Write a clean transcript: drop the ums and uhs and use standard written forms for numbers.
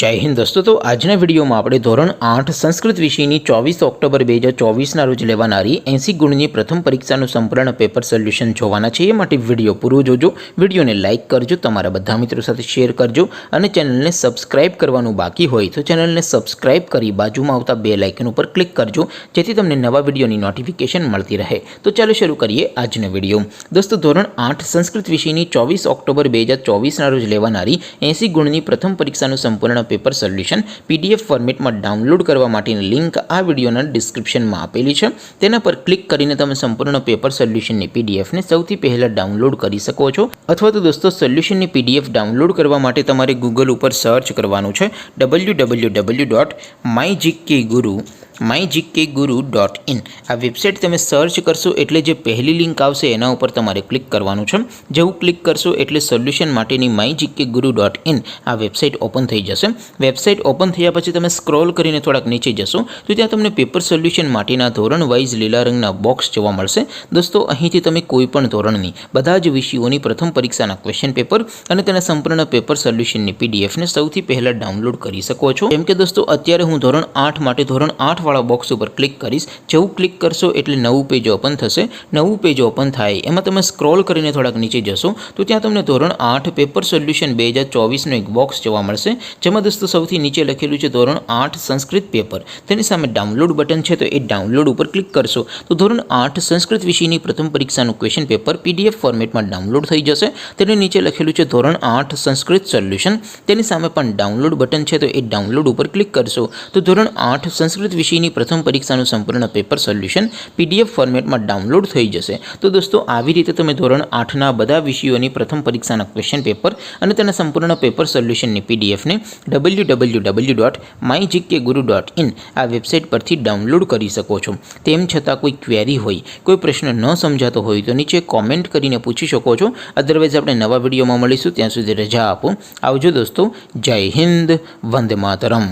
जय हिंद दोस्तों। तो आजना विडियो में આપણે ધોરણ 8 સંસ્કૃત વિષયની 24 ઓક્ટોબર 2024ના રોજ લેવાનારી 80 ગુણની પ્રથમ પરીક્ષાનું સંપૂર્ણ પેપર સોલ્યુશન જોવાના છે। એ માટે વિડિયો પૂરો જોજો, વિડિયોને લાઈક કરજો, તમારા બધા મિત્રો સાથે શેર કરજો અને ચેનલને સબસ્ક્રાઇબ કરવાનું બાકી હોય તો ચેનલને સબસ્ક્રાઇબ કરી બાજુમાં આવતા બેલ આઇકન ઉપર ક્લિક કરજો જેથી તમને નવા વિડિયોની નોટિફિકેશન મળતી રહે। તો ચાલો શરૂ કરીએ આજનો વિડિયો। દોસ્તો ધોરણ 8 સંસ્કૃત વિષયની 24 ઓક્ટોબર 2024ના રોજ લેવાનારી 80 ગુણની પ્રથમ પરીક્ષાનું સંપૂર્ણ पेपर सोल्यूशन पीडीएफ फॉर्मेट में डाउनलॉड करवा माटेनी लिंक आ विडियोना डिस्क्रिप्शन में आपेली छे। तेना पर क्लिक करीने तमे संपूर्ण पेपर सोल्यूशन नी पीडीएफ ने सौथी पहला डाउनलॉड करी सको छो। अथवा तो दोस्तों सोल्यूशन नी पीडीएफ डाउनलॉड करवा माटे तमारे गूगल पर सर्च करवानुं छे www.mygkguru.in। आ वेबसाइट तमे सर्च करशो एटले जे पहली लिंक आवशे एना उपर तमारे क्लिक करवानुं छे। जेवुं क्लिक करशो एटले सोल्यूशन माटेनी mygkguru.in आ वेबसाइट ओपन थई जशे। वेबसाइट ओपन थया पछी तमे स्क्रॉल करीने थोड़ाक नीचे जशो तो त्यां तमने पेपर सोल्यूशन माटेना धोरण वाइज लीला रंगना बॉक्स जोवा मळशे। दोस्तों અહીંથી તમે કોઈપણ ધોરણની બધા જ વિષયોની પ્રથમ પરીક્ષાના ક્વેશ્ચન પેપર અને તેના સંપૂર્ણ પેપર સોલ્યુશનની પીડીએફ ને સૌથી પહેલા ડાઉનલોડ કરી શકો છો। કેમ કે દોસ્તો અત્યારે હું ધોરણ 8 માટે ધોરણ 8 વાળા બોક્સ ઉપર ક્લિક કરીશ। જેવું ક્લિક કરશો એટલે નવું પેજ ઓપન થશે। નવું પેજ ઓપન થાય એમાં તમે સ્ક્રોલ કરીને થોડાક નીચે જશો તો ત્યાં તમને ધોરણ 8 પેપર સોલ્યુશન 2024 નો એક બોક્સ જોવા મળશે। જેમાં दोस्तों સૌથી નીચે લખેલું છે ધોરણ 8 સંસ્કૃત પેપર। તેની સામે ડાઉનલોડ બટન છે તો એ ડાઉનલોડ ઉપર ક્લિક કરશો તો ધોરણ 8 સંસ્કૃત વિષયની પ્રથમ પરીક્ષાનું ક્વેશ્ચન પેપર પીડીએફ ફોર્મેટમાં ડાઉનલોડ થઈ જશે। તેની નીચે લખેલું છે ધોરણ 8 સંસ્કૃત સોલ્યુશન। તેની સામે પણ ડાઉનલોડ બટન છે તો એ ડાઉનલોડ ઉપર ક્લિક કરશો તો ધોરણ 8 સંસ્કૃત વિષયની પ્રથમ પરીક્ષાનું સંપૂર્ણ પેપર સોલ્યુશન પીડીએફ ફોર્મેટમાં ડાઉનલોડ થઈ જશે। તો દોસ્તો આવી રીતે તમે ધોરણ 8ના બધા વિષયોની પ્રથમ પરીક્ષાના ક્વેશ્ચન પેપર અને તેના સંપૂર્ણ પેપર સોલ્યુશનની પીડીએફ ને www.mygkguru.in आ वेबसाइट पर डाउनलॉड करी सको छो। तेम छतां कोई क्वेरी होय, कोई प्रश्न न समझातो होय तो नीचे कॉमेंट करीने पूछी शको छो। अदरवाइज आपणे नवा विडियोमां मळीशुं, त्यां सुधी रजा आपो। आवजो दोस्तों। जय हिंद, वंदे मातरम।